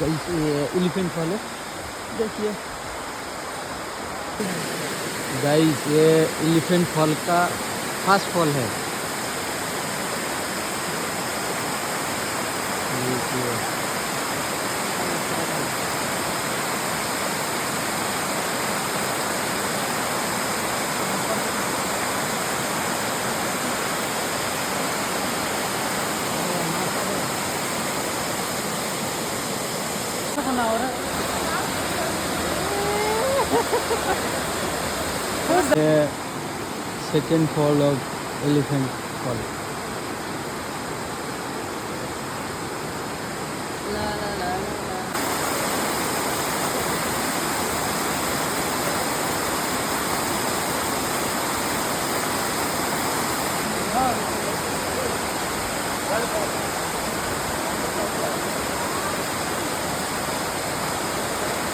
इस elephant fall है, देखिए गाइस, ये एलिफेंट फॉल का फर्स्ट फॉल है। देखिए second fall of elephant fall.